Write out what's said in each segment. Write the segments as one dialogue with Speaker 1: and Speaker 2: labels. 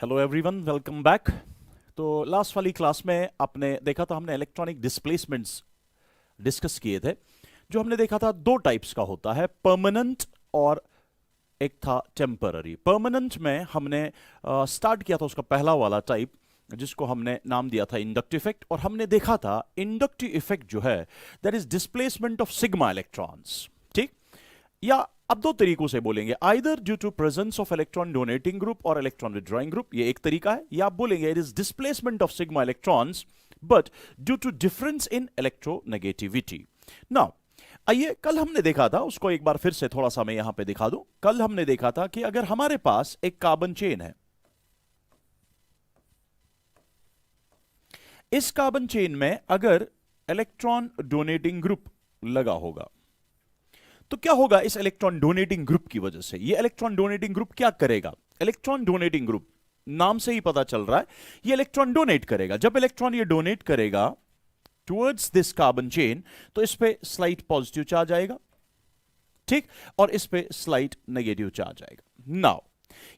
Speaker 1: Hello everyone, welcome back. तो last वाली class में आपने देखा था, हमने इलेक्ट्रॉनिक डिस्प्लेसमेंट्स डिस्कस किए थे। जो हमने देखा था दो टाइप्स का होता है, परमानेंट और एक था टेम्पररी। परमानेंट में हमने स्टार्ट किया था उसका पहला वाला टाइप, जिसको हमने नाम दिया था इंडक्टिव इफेक्ट। और हमने देखा था इंडक्टिव इफेक्ट जो है that is displacement of sigma electrons. ठीक, या अब दो तरीकों से बोलेंगे, either due to presence of electron donating group और इलेक्ट्रॉन विड्रॉइंग ग्रुप, ये एक तरीका है। या आप बोलेंगे it is displacement of sigma electrons but due to difference in electronegativity. Now आइए, कल हमने देखा था, उसको एक बार फिर से थोड़ा सा मैं यहां पे दिखा दूं। कल हमने देखा था कि अगर हमारे पास एक कार्बन चेन है, इस कार्बन चेन में अगर इलेक्ट्रॉन डोनेटिंग ग्रुप लगा होगा तो क्या होगा इस इलेक्ट्रॉन डोनेटिंग ग्रुप की वजह से। ये इलेक्ट्रॉन डोनेटिंग ग्रुप क्या करेगा? इलेक्ट्रॉन डोनेटिंग ग्रुप नाम से ही पता चल रहा है, ये इलेक्ट्रॉन डोनेट करेगा। जब इलेक्ट्रॉन ये डोनेट करेगा टुवर्ड्स दिस कार्बन चेन, तो इस पे स्लाइट पॉजिटिव चार्ज आएगा, ठीक, और इस पे स्लाइट नेगेटिव चार्ज आएगा। नाउ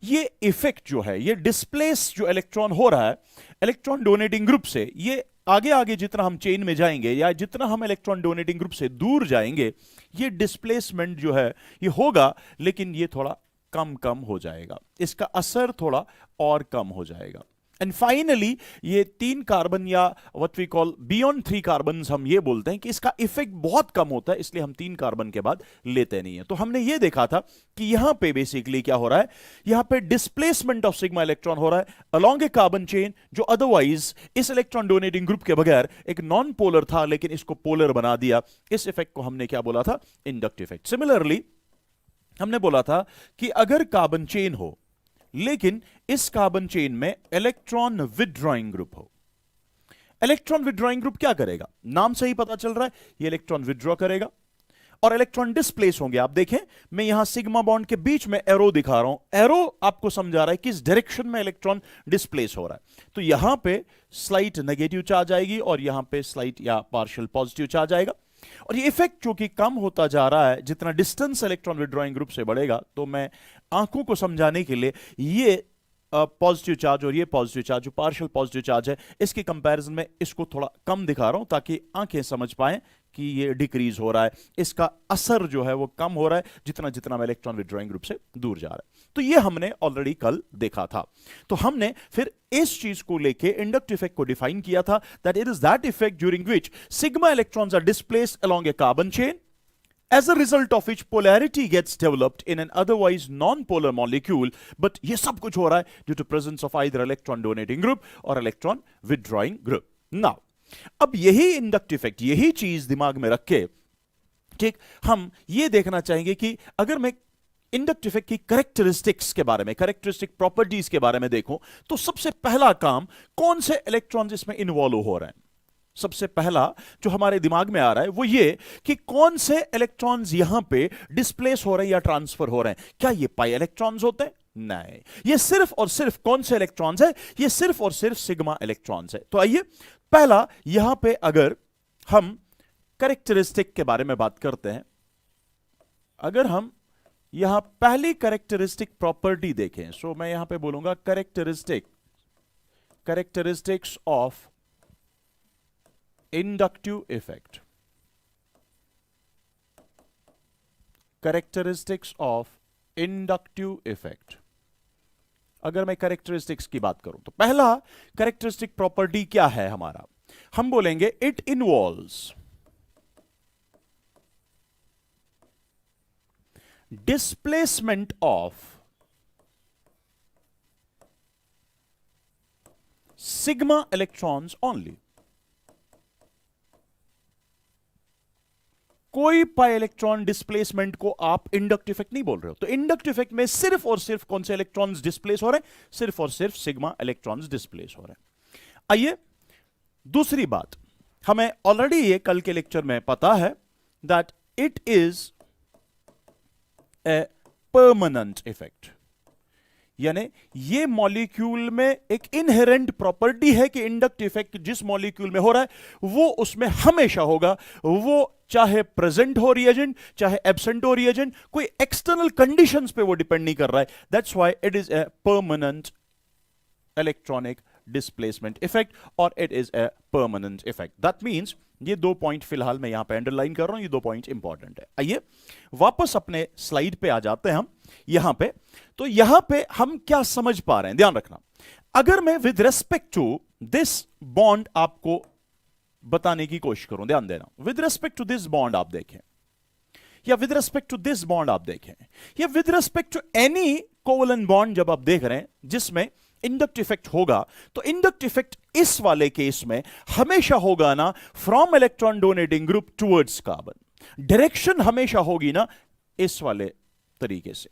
Speaker 1: ये इफेक्ट जो है, ये डिस्प्लेस जो इलेक्ट्रॉन हो रहा है इलेक्ट्रॉन डोनेटिंग ग्रुप से, ये आगे आगे जितना हम चेन में जाएंगे या जितना हम इलेक्ट्रॉन डोनेटिंग ग्रुप से दूर जाएंगे, ये डिस्प्लेसमेंट जो है ये होगा, लेकिन ये थोड़ा कम कम हो जाएगा, इसका असर थोड़ा और कम हो जाएगा। एंड फाइनली ये तीन कार्बन या what we call beyond 3 carbon, हम ये बोलते हैं कि इसका इफेक्ट बहुत कम होता है, इसलिए हम 3 कार्बन के बाद लेते नहीं है। तो हमने ये देखा था कि यहां पे बेसिकली क्या हो रहा है, यहां पे डिस्प्लेसमेंट ऑफ सिग्मा इलेक्ट्रॉन हो रहा है अलोंग ए कार्बन चेन, जो अदरवाइज इस इलेक्ट्रॉन डोनेटिंग ग्रुप के बगैर एक नॉन पोलर था, लेकिन इसको पोलर बना दिया। इस इफेक्ट को हमने क्या बोला था? Inductive effect. सिमिलरली हमने बोला था कि अगर कार्बन चेन हो लेकिन इस कार्बन चेन में इलेक्ट्रॉन विदड्रॉइंग ग्रुप हो, इलेक्ट्रॉन विदड्रॉइंग ग्रुप क्या करेगा? नाम से ही पता चल रहा है, ये इलेक्ट्रॉन विदड्रॉ करेगा और इलेक्ट्रॉन डिस्प्लेस होंगे। आप देखें, मैं यहां सिग्मा बॉन्ड के बीच में एरो दिखा रहा हूं, एरो आपको समझा रहा है किस डायरेक्शन में इलेक्ट्रॉन डिस्प्लेस हो रहा है। तो यहां पे स्लाइट नेगेटिव चार्ज आएगी और यहां पे स्लाइट या पार्शियल पॉजिटिव चार्ज आएगा। और ये इफेक्ट जो कि कम होता जा रहा है, जितना डिस्टेंस इलेक्ट्रॉन विदड्रॉइंग ग्रुप से बढ़ेगा, तो मैं आंखों को समझाने के लिए ये पॉजिटिव चार्ज और ये पॉजिटिव चार्ज, जो पार्शियल पॉजिटिव चार्ज है, इसके कंपैरिजन में इसको थोड़ा कम दिखा रहा हूं ताकि आंखें समझ पाएं कि ये डिक्रीज हो रहा है, इसका असर जो है वो कम हो रहा है जितना जितना मैं इलेक्ट्रॉन विदड्रॉइंग ग्रुप से दूर जा रहा है। तो ये हमने ऑलरेडी कल देखा था। तो हमने फिर इस चीज को लेके इंडक्टिव इफेक्ट को डिफाइन किया था, that it is that effect during which sigma electrons are displaced along a carbon chain, as a result of which polarity gets developed in an otherwise non-polar molecule, but ये सब कुछ हो रहा है due to presence of either electron donating group or electron withdrawing group. Now, अब यही inductive effect, यही चीज दिमाग में रख के, ठीक, हम ये देखना चाहेंगे कि अगर मैं इंडक्टिव इफेक्ट की कैरेक्टरिस्टिक्स के बारे में, कैरेक्टरिस्टिक प्रॉपर्टीज के बारे में देखूं, तो सबसे पहला काम, कौन से इलेक्ट्रॉन्स इसमें इन्वॉल्व हो रहे हैं? सबसे पहला जो हमारे दिमाग में आ रहा है वो ये कि कौन से इलेक्ट्रॉन्स यहां पे डिस्प्लेस हो रहे हैं या ट्रांसफर हो रहे हैं। क्या ये पाई इलेक्ट्रॉन्स होते हैं? नहीं, ये सिर्फ और सिर्फ कौन से इलेक्ट्रॉन्स है? ये सिर्फ और सिर्फ सिग्मा इलेक्ट्रॉन्स है। तो आइए, पहला यहां पे अगर हम कैरेक्टरिस्टिक के बारे में बात करते हैं, अगर हम यहां पहली कैरेक्टरिस्टिक प्रॉपर्टी देखें, सो मैं यहां पे बोलूंगा characteristics of inductive effect, characteristics of inductive effect. अगर मैं कैरेक्टरिस्टिक्स की बात करूं तो पहला कैरेक्टरिस्टिक प्रॉपर्टी क्या है हमारा? हम बोलेंगे it involves displacement of sigma electrons only. कोई पाई इलेक्ट्रॉन डिस्प्लेसमेंट को आप इंडक्टिव इफेक्ट नहीं बोल रहे हो। तो इंडक्टिव इफेक्ट में सिर्फ और सिर्फ कौन से इलेक्ट्रॉन्स डिस्प्लेस हो रहे हैं? सिर्फ और सिर्फ सिग्मा इलेक्ट्रॉन्स डिस्प्लेस हो रहे हैं। आइए, दूसरी बात, हमें ऑलरेडी ये कल के लेक्चर में पता है that it is a permanent effect, यानी ये मॉलिक्यूल में एक इनहेरेंट प्रॉपर्टी है कि इंडक्टिव इफेक्ट जिस मॉलिक्यूल में हो रहा है वो उसमें हमेशा होगा, वो चाहे प्रेजेंट हो रिएजेंट चाहे एब्सेंट हो रिएजेंट, कोई एक्सटर्नल कंडीशंस पे वो डिपेंड नहीं कर रहा है। That's why it is a permanent electronic displacement effect और it is a permanent effect. That means ये 2 पॉइंट फिलहाल मैं यहां पे अंडरलाइन कर रहा हूं, ये 2 पॉइंट इंपॉर्टेंट है। आइए वापस अपने स्लाइड पे आ जाते हैं हम यहां पे। तो यहां पे हम क्या समझ पा रहे हैं, ध्यान रखना। अगर मैं with respect to this bond आपको बताने की कोशिश करूं, ध्यान देना, with respect to this bond आप देखें, या with respect to this bond आप देखें, या with respect to any covalent bond जब आप देख रहे हैं जिसमें इंडक्ट इफेक्ट होगा, तो इंडक्ट इफेक्ट इस वाले केस में हमेशा होगा ना from electron donating group towards carbon. Direction हमेशा होगी ना इस वाले तरीके से,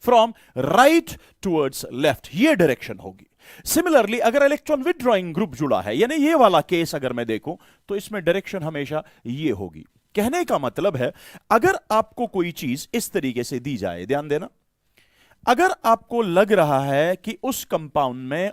Speaker 1: फ्रॉम राइट टुवर्ड्स लेफ्ट, ये डायरेक्शन होगी। सिमिलरली अगर इलेक्ट्रॉन विथड्रॉइंग ग्रुप जुड़ा है, यानी ये वाला केस अगर मैं देखूं, तो इसमें डायरेक्शन हमेशा ये होगी। कहने का मतलब है अगर आपको कोई चीज इस तरीके से दी जाए, ध्यान देना, अगर आपको लग रहा है कि उस कंपाउंड में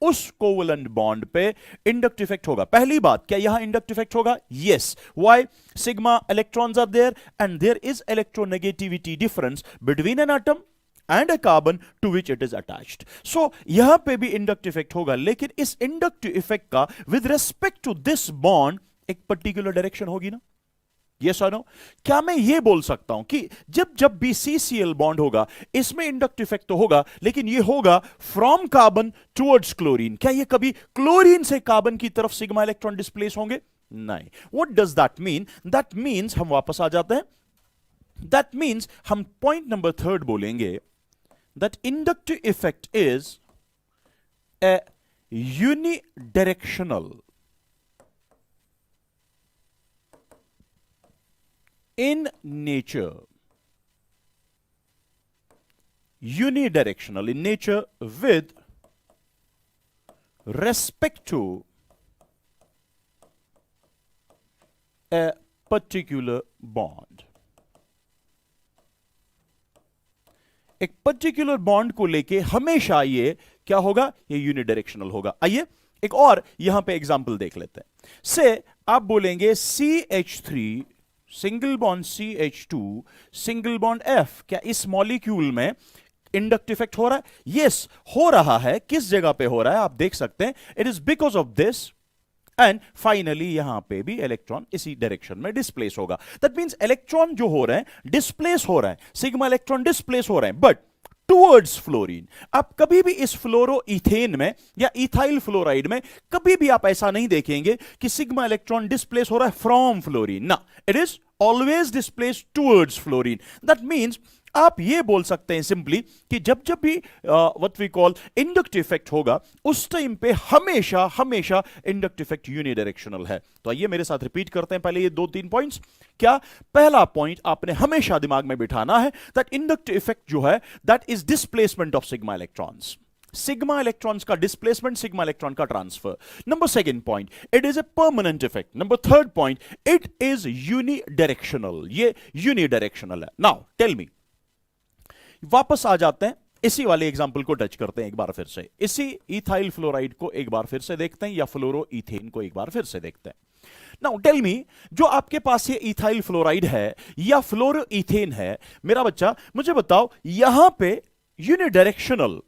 Speaker 1: उस कोवलेंट बॉन्ड पे इंडक्ट इफेक्ट होगा, पहली बात, क्या यहां इंडक्ट इफेक्ट होगा? Yes. Why? Sigma electrons are there and there is electronegativity difference between an atom and a carbon to which it is attached. So यहां पे भी इंडक्ट इफेक्ट होगा, लेकिन इस इंडक्टिव इफेक्ट का with respect to this bond एक particular direction होगी ना। यस और नो? क्या मैं ये बोल सकता हूं कि जब जब भी CCl बॉन्ड होगा इसमें इंडक्ट इफेक्ट तो होगा, लेकिन ये होगा फ्रॉम कार्बन टुवर्ड्स क्लोरीन। क्या ये कभी क्लोरीन से कार्बन की तरफ सिग्मा इलेक्ट्रॉन डिस्प्लेस होंगे? नहीं। What does that mean? That means, हम वापस आ जाते हैं, दैट मीन्स हम पॉइंट नंबर 3 बोलेंगे, that inductive effect is a unidirectional in nature, unidirectional in nature with respect to a particular bond। एक पर्टिकुलर बॉन्ड को लेके हमेशा ये क्या होगा? ये यूनिडायरेक्शनल होगा। आइए एक और यहां पे एग्जांपल देख लेते हैं। से आप बोलेंगे CH3 single bond CH2 single bond F, क्या इस मॉलिक्यूल में इंडक्ट इफेक्ट हो रहा है? यस, हो रहा है। किस जगह पे हो रहा है आप देख सकते हैं, it is because of this and finally यहां पे भी इलेक्ट्रॉन इसी डायरेक्शन में डिस्प्लेस होगा। दैट मींस इलेक्ट्रॉन जो हो रहे हैं डिस्प्लेस हो रहे हैं, सिग्मा इलेक्ट्रॉन डिस्प्लेस हो रहे हैं, बट टुवर्ड्स फ्लोरीन। आप कभी भी इस फ्लोरोइथेन में या इथाइल फ्लोराइड में कभी भी आप ऐसा नहीं देखेंगे कि सिग्मा इलेक्ट्रॉन डिस्प्लेस हो रहा है फ्रॉम फ्लोरीन, ना, it is always displace towards fluorine. That means आप ये बोल सकते हैं सिंपली कि जब जब भी what we call inductive effect होगा, उस टाइम पे हमेशा हमेशा इंडक्टिव इफेक्ट यूनिडायरेक्शनल है। तो आइए मेरे साथ रिपीट करते हैं पहले ये 2-3 पॉइंट्स। क्या? पहला पॉइंट आपने हमेशा दिमाग में बिठाना है, दैट इंडक्टिव इफेक्ट जो है that is displacement of sigma electrons. Sigma electrons का डिस्प्लेसमेंट, सिग्मा इलेक्ट्रॉन का transfer. Number second point, it is a permanent effect. Number third point, it is unidirectional, ये यूनिडायरेक्शनल है। नाउ टेल मी, वापस आ जाते हैं, इसी वाले एग्जांपल को टच करते हैं एक बार फिर से, इसी इथाइल फ्लोराइड को एक बार फिर से देखते हैं, या फ्लोरोइथेन को एक बार फिर से देखते हैं। नाउ टेल मी, जो आपके पास ये इथाइल फ्लोराइड है या फ्लोरोइथेन है, मेरा बच्चा मुझे बताओ, यहां पे यूनिडायरेक्शनल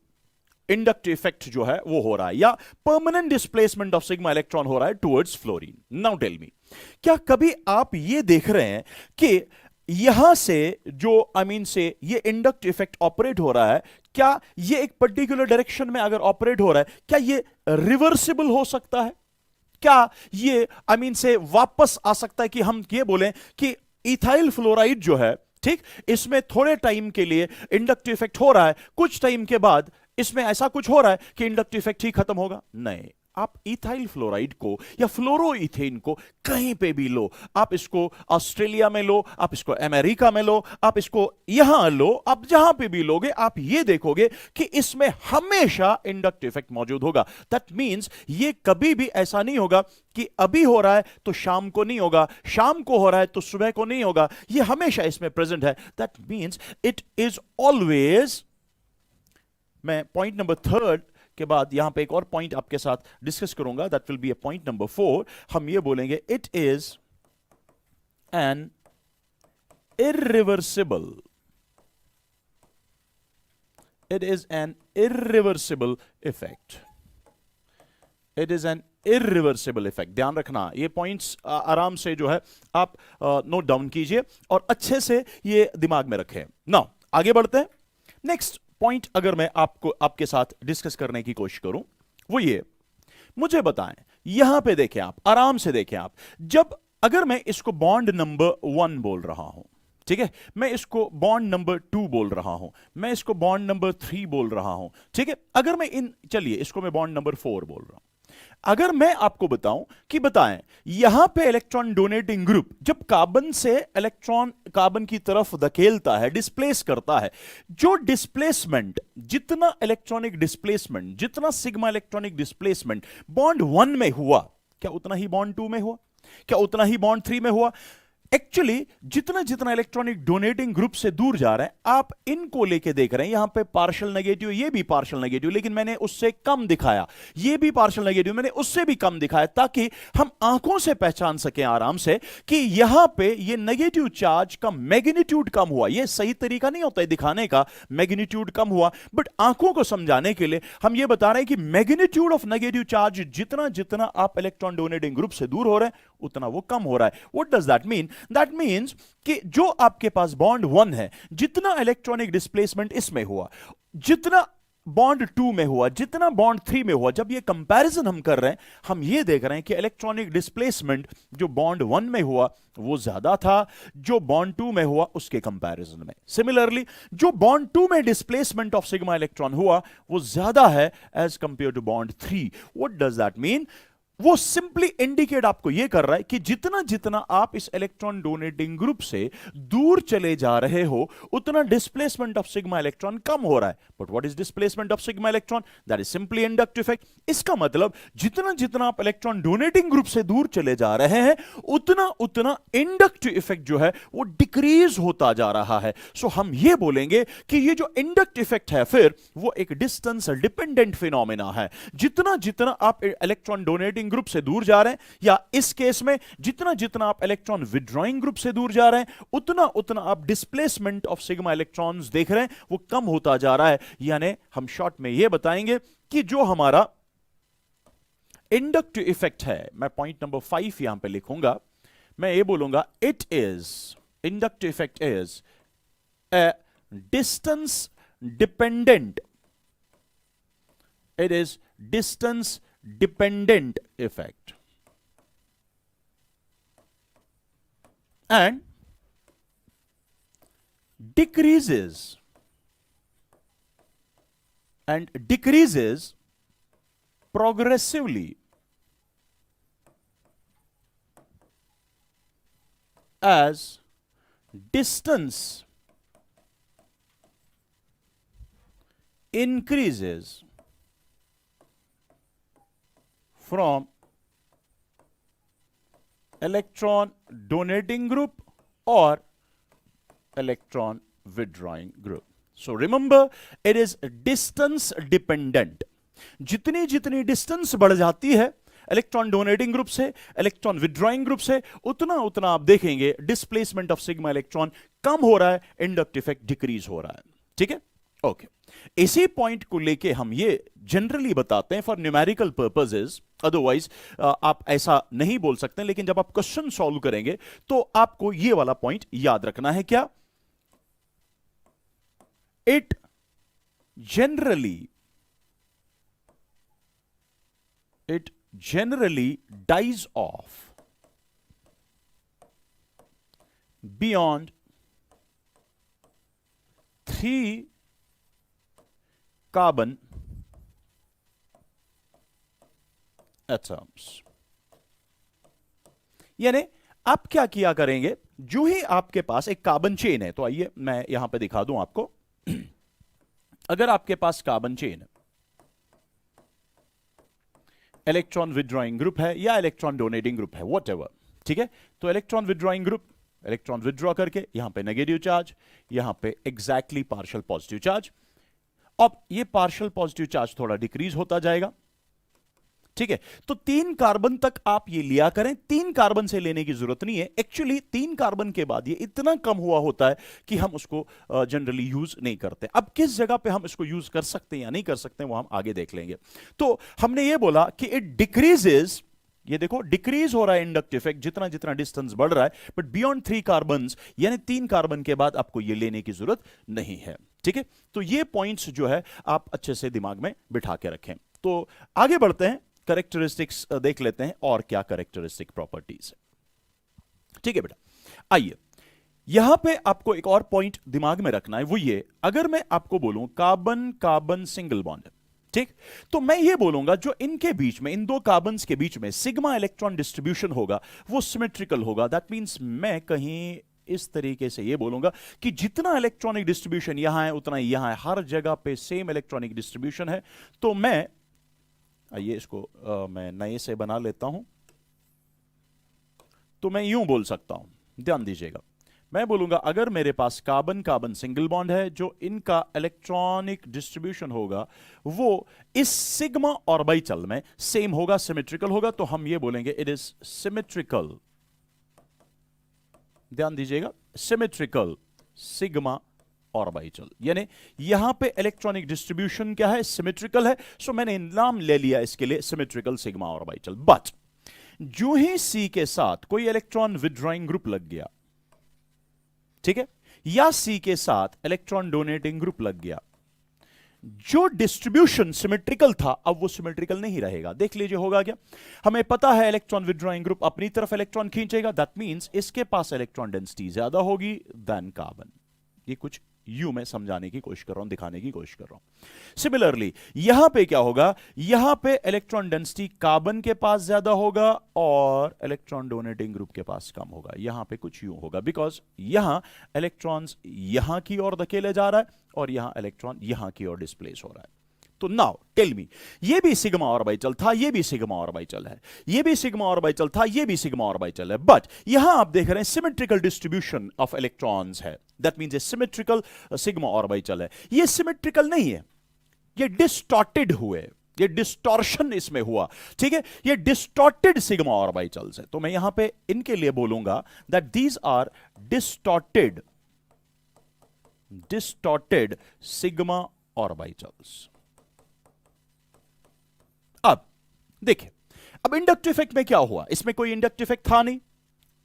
Speaker 1: इंडक्टिव इफेक्ट जो है वो हो रहा है, या permanent displacement of sigma electron हो रहा है towards fluorine. Now tell me, क्या कभी आप ये देख रहे हैं कि यहां से जो से ये इंडक्ट इफेक्ट ऑपरेट हो रहा है, क्या ये एक पर्टिकुलर डायरेक्शन में अगर ऑपरेट हो रहा है, क्या ये रिवर्सिबल हो सकता है? क्या ये से वापस आ सकता है कि हम ये बोलें कि इथाइल फ्लोराइड जो है, ठीक, इसमें थोड़े टाइम के लिए इंडक्टिव इफेक्ट हो रहा है, कुछ टाइम के बाद इसमें ऐसा कुछ हो रहा है कि इंडक्टिव इफेक्ट ही खत्म होगा? नहीं। आप इथाइल फ्लोराइड को या फ्लोरोइथेन को कहीं पे भी लो, आप इसको ऑस्ट्रेलिया में लो, आप इसको अमेरिका में लो, आप इसको यहां लो, आप जहां पे भी लोगे, आप ये देखोगे कि इसमें हमेशा इंडक्टिव इफेक्ट मौजूद होगा। दैट मींस ये कभी भी ऐसा नहीं होगा कि अभी हो रहा है तो शाम को नहीं होगा, शाम को हो रहा है तो सुबह को नहीं होगा, ये हमेशा इसमें प्रेजेंट है। That means it is always, मैं पॉइंट नंबर 3 के बाद यहां पे एक और पॉइंट आपके साथ डिस्कस करूंगा, that will be a point number 4। हम ये बोलेंगे it is an irreversible, it is an irreversible effect. It is an irreversible effect. ध्यान रखना, ये पॉइंट्स आराम से जो है आप नोट डाउन कीजिए और अच्छे से ये दिमाग में रखें। नाउ आगे बढ़ते हैं। नेक्स्ट पॉइंट अगर मैं आपके साथ डिस्कस करने की कोशिश करूं, वो ये, मुझे बताएं, यहां पे देखें आप, आराम से देखें आप, जब अगर मैं इसको बॉन्ड नंबर 1 बोल रहा हूं, ठीक है, मैं इसको बॉन्ड नंबर 2 बोल रहा हूं, मैं इसको बॉन्ड नंबर 3 बोल रहा हूं, ठीक है, अगर मैं चलिए इसको मैं बॉन्ड नंबर 4 बोल रहा हूं, अगर मैं आपको बताऊं कि बताएं यहां पे इलेक्ट्रॉन डोनेटिंग ग्रुप जब कार्बन से इलेक्ट्रॉन कार्बन की तरफ धकेलता है, डिस्प्लेस करता है, जो डिस्प्लेसमेंट, जितना इलेक्ट्रॉनिक डिस्प्लेसमेंट, जितना सिग्मा इलेक्ट्रॉनिक डिस्प्लेसमेंट बॉन्ड 1 में हुआ, क्या उतना ही बॉन्ड 2 में हुआ? क्या उतना ही बॉन्ड 3 में हुआ? एक्चुअली जितना जितना इलेक्ट्रॉनिक डोनेटिंग ग्रुप से दूर जा रहे हैं, आप इनको लेके देख रहे हैं, यहां पे पार्शियल नेगेटिव, ये भी पार्शियल नेगेटिव, लेकिन मैंने उससे कम दिखाया, ये भी पार्शियल नेगेटिव, मैंने उससे भी कम दिखाया, ताकि हम आंखों से पहचान सकें आराम से कि यहां पे ये नेगेटिव चार्ज का मैग्नीट्यूड कम हुआ। ये सही तरीका नहीं होता है दिखाने का, मैग्नीट्यूड कम हुआ, बट आंखों को समझाने के लिए हम ये बता रहे हैं कि मैग्नीट्यूड ऑफ नेगेटिव चार्ज जितना जितना आप इलेक्ट्रॉन डोनेटिंग ग्रुप से दूर हो रहे हैं, उतना वो कम हो रहा है। What does that mean? That means कि जो आपके पास बॉन्ड 1 है, जितना इलेक्ट्रॉनिक डिस्प्लेसमेंट इसमें हुआ, जितना बॉन्ड 2 में हुआ, जितना बॉन्ड 3 में हुआ, जब ये कंपैरिजन हम कर रहे हैं, हम ये देख रहे हैं कि इलेक्ट्रॉनिक डिस्प्लेसमेंट जो बॉन्ड 1 में हुआ वो ज्यादा था जो बॉन्ड 2 में हुआ उसके कंपैरिजन में। सिमिलरली जो बॉन्ड 2 में डिस्प्लेसमेंट ऑफ सिग्मा इलेक्ट्रॉन हुआ वो ज्यादा है as compare to bond 3। What does that mean? वो सिंपली इंडिकेट आपको यह कर रहा है कि जितना जितना आप इस इलेक्ट्रॉन डोनेटिंग ग्रुप से दूर चले जा रहे हो, उतना डिस्प्लेसमेंट ऑफ सिग्मा इलेक्ट्रॉन कम हो रहा है। But what is displacement of sigma electron? That is simply inductive effect. इसका मतलब जितना जितना आप इलेक्ट्रॉन डोनेटिंग ग्रुप से दूर चले जा रहे हैं, उतना उतना इंडक्टिव इफेक्ट जो है वो डिक्रीज होता जा रहा है। सो हम ये बोलेंगे कि ये जो इंडक्टिव इफेक्ट है फिर वो एक डिस्टेंस डिपेंडेंट फिनोमेना है। जितना जितना आप इलेक्ट्रॉन डोनेटिंग ग्रुप से दूर जा रहे हैं, या इस केस में जितना जितना आप इलेक्ट्रॉन विड्रॉइंग ग्रुप से दूर जा रहे हैं, उतना उतना आप डिस्प्लेसमेंट ऑफ सिग्मा इलेक्ट्रॉन्स देख रहे हैं वो कम होता जा रहा है। यानी हम शॉर्ट में यह बताएंगे कि जो हमारा इंडक्टिव इफेक्ट है, मैं पॉइंट नंबर 5 यहां पे लिखूंगा, मैं ये बोलूंगा it is, inductive effect is a distance dependent, it is distance dependent effect and decreases progressively as distance increases from electron donating group or electron withdrawing group. So remember, it is distance dependent. जितनी जितनी distance बढ़ जाती है electron donating group से, electron withdrawing group से, उतना उतना आप देखेंगे डिस्प्लेसमेंट ऑफ सिग्मा इलेक्ट्रॉन कम हो रहा है, इंडक्टिव इफेक्ट डिक्रीज हो रहा है। ठीक है, ओके। इसी पॉइंट को लेके हम ये जनरली बताते हैं फॉर न्यूमेरिकल पर्पसेस, अदरवाइज आप ऐसा नहीं बोल सकते, लेकिन जब आप क्वेश्चन सॉल्व करेंगे तो आपको ये वाला पॉइंट याद रखना है। क्या? It generally dies off beyond 3 carbon atoms। यानी आप क्या किया करेंगे, जो ही आपके पास एक कार्बन चेन है, तो आइए मैं यहां पे दिखा दूं आपको। अगर आपके पास कार्बन चेन है, इलेक्ट्रॉन विड्रॉइंग ग्रुप है या इलेक्ट्रॉन डोनेटिंग ग्रुप है, व्हाटएवर, ठीक है, तो electron withdrawing group electron withdraw करके यहां पे नेगेटिव चार्ज, यहां पे एग्जैक्टली पार्शियल पॉजिटिव चार्ज। अब ये पार्शियल पॉजिटिव चार्ज थोड़ा डिक्रीज होता जाएगा, ठीक है, तो 3 कार्बन तक आप ये लिया करें, 3 कार्बन से लेने की जरूरत नहीं है। एक्चुअली 3 कार्बन के बाद ये इतना कम हुआ होता है कि हम उसको जनरली यूज नहीं करते। अब किस जगह पे हम इसको यूज कर सकते हैं या नहीं कर सकते हैं वो हम आगे देख लेंगे। तो हमने ये बोला कि इट डिक्रीजेस, ये देखो डिक्रीज हो रहा है इंडक्टिव इफेक्ट जितना जितना डिस्टेंस बढ़ रहा है, बट बियॉन्ड 3 कार्बन, यानी 3 कार्बन के बाद आपको ये लेने की जरूरत नहीं है। ठीक है, तो ये पॉइंट्स जो है आप अच्छे से दिमाग में बिठा के रखें। तो आगे बढ़ते हैं, कैरेक्टरिस्टिक्स देख लेते हैं और क्या कैरेक्टरिस्टिक प्रॉपर्टीज है। ठीक है बेटा, आइए यहां पे आपको एक और पॉइंट दिमाग में रखना है, वो ये, अगर मैं आपको बोलूं कार्बन कार्बन सिंगल बॉन्ड, ठीक, तो मैं ये बोलूंगा जो इनके बीच में, इन दो कार्बन के बीच में सिग्मा इलेक्ट्रॉन डिस्ट्रीब्यूशन होगा वो सिमेट्रिकल होगा। दैट मींस मैं कहीं इस तरीके से ये बोलूंगा कि जितना इलेक्ट्रॉनिक डिस्ट्रीब्यूशन यहां है उतना ही यहां है, हर जगह पे सेम इलेक्ट्रॉनिक डिस्ट्रीब्यूशन है। तो मैं आइए इसको मैं नए से बना लेता हूं, तो मैं यूं बोल सकता हूं, ध्यान दीजिएगा, मैं बोलूंगा अगर मेरे पास कार्बन कार्बन सिंगल बॉन्ड है, जो इनका इलेक्ट्रॉनिक डिस्ट्रीब्यूशन होगा वो इस सिग्मा ऑर्बिटल में सेम होगा, सिमेट्रिकल होगा, तो हम ये बोलेंगे इट इज सिमेट्रिकल। ध्यान दीजिएगा, सिमेट्रिकल सिग्मा ऑर्बिटल, यानी यहां पे इलेक्ट्रॉनिक डिस्ट्रीब्यूशन क्या है, सिमेट्रिकल है। सो मैंने नाम ले लिया इसके लिए सिमेट्रिकल सिग्मा ऑर्बिटल। बट जो ही सी के साथ कोई इलेक्ट्रॉन विथड्रॉइंग ग्रुप लग गया, ठीक है, या सी के साथ इलेक्ट्रॉन डोनेटिंग ग्रुप लग गया, जो डिस्ट्रीब्यूशन सिमेट्रिकल था अब वो सिमेट्रिकल नहीं रहेगा। देख लीजिए होगा क्या, हमें पता है इलेक्ट्रॉन विथड्रॉइंग ग्रुप अपनी तरफ इलेक्ट्रॉन खींचेगा, दैट मींस इसके पास इलेक्ट्रॉन डेंसिटी ज्यादा होगी देन कार्बन। ये कुछ यू मैं समझाने की कोशिश कर रहा हूं, दिखाने की कोशिश कर रहा हूं। सिमिलरली यहां पे क्या होगा, यहां पे इलेक्ट्रॉन डेंसिटी कार्बन के पास ज्यादा होगा और इलेक्ट्रॉन डोनेटिंग ग्रुप के पास कम होगा। यहां पे कुछ यूं होगा, बिकॉज यहां इलेक्ट्रॉन्स यहां की ओर धकेले जा रहा है और यहां इलेक्ट्रॉन यहां की ओर डिस्प्लेस हो रहा है। तो नाउ टेल मी, ये भी सिग्मा ऑर्बिटल था, ये भी सिग्मा ऑर्बिटल है, ये भी सिग्मा ऑर्बिटल था, ये भी सिग्मा ऑर्बिटल है, बट यहां आप देख रहे हैं सिमेट्रिकल डिस्ट्रीब्यूशन ऑफ इलेक्ट्रॉन्स है। दैट मींस ये सिमेट्रिकल सिग्मा ऑर्बिटल है। ये सिमेट्रिकल नहीं है, ये डिस्टॉर्टेड हुए, ये डिस्टॉर्शन इसमें हुआ। ठीक है, ये डिस्टॉर्टेड सिग्मा ऑर्बिटल्स है। तो मैं यहां पे इनके लिए बोलूंगा that these are distorted sigma orbitals. अब देखिए, अब इंडक्टिव इफेक्ट में क्या हुआ, इसमें कोई इंडक्टिव इफेक्ट था नहीं,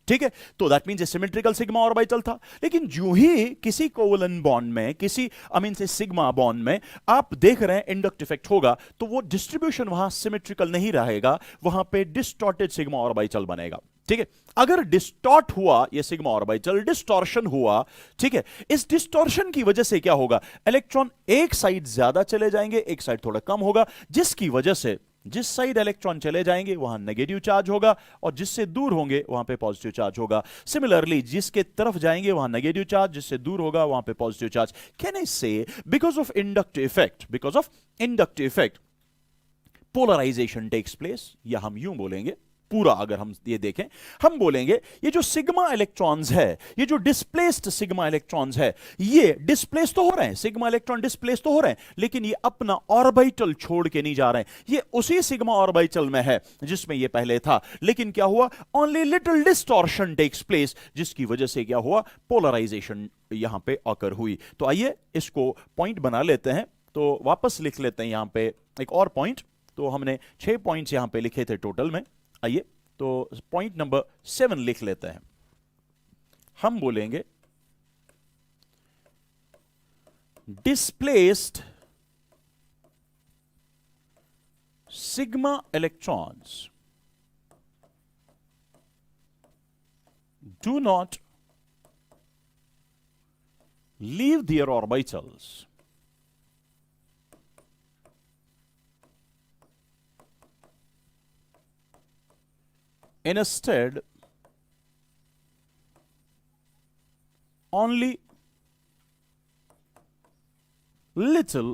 Speaker 1: ठीक है, तो that means symmetrical sigma orbital था। लेकिन जो ही किसी कोवलेंट बॉन्ड में, किसी अमीन से सिग्मा बॉन्ड में आप देख रहे हैं इंडक्टिव इफेक्ट होगा, तो वो डिस्ट्रीब्यूशन वहां सिमेट्रिकल नहीं रहेगा, वहां पे डिस्टॉर्टेड सिग्मा ऑर्बिटल बनेगा। ठीक है, अगर डिस्टॉर्ट हुआ ये सिग्मा ऑर्बिटल, डिस्टॉर्शन हुआ, ठीक है, इस डिस्टॉर्शन की वजह से क्या होगा, इलेक्ट्रॉन एक साइड ज्यादा चले जाएंगे, एक साइड थोड़ा कम होगा, जिसकी वजह से जिस साइड इलेक्ट्रॉन चले जाएंगे वहां नेगेटिव चार्ज होगा और जिससे दूर होंगे वहां पे पॉजिटिव चार्ज होगा। सिमिलरली जिसके तरफ जाएंगे वहां नेगेटिव चार्ज, जिससे दूर होगा वहां पे positive charge. Can I say because of inductive effect polarisation takes place, या हम यूं बोलेंगे पूरा, अगर हम ये देखें, हम बोलेंगे ये जो सिग्मा इलेक्ट्रॉन्स है, ये जो डिस्प्लेस्ड सिग्मा इलेक्ट्रॉन्स है, ये डिस्प्लेस तो हो रहे हैं, सिग्मा इलेक्ट्रॉन डिस्प्लेस तो हो रहे हैं, लेकिन ये अपना ऑर्बिटल छोड़ के नहीं जा रहे हैं। ये उसी सिग्मा ऑर्बिटल में है जिसमें ये पहले था, लेकिन क्या हुआ, only little distortion takes place, जिसकी वजह से क्या हुआ, पोलराइजेशन यहां पे ऑकर हुई। तो आइए इसको पॉइंट बना लेते हैं, तो वापस लिख लेते हैं यहां पे एक और पॉइंट। तो हमने 6 पॉइंट्स यहां पे लिखे थे टोटल में। आइए तो पॉइंट नंबर 7 लिख लेते हैं। हम बोलेंगे displaced sigma electrons do not leave their orbitals instead only little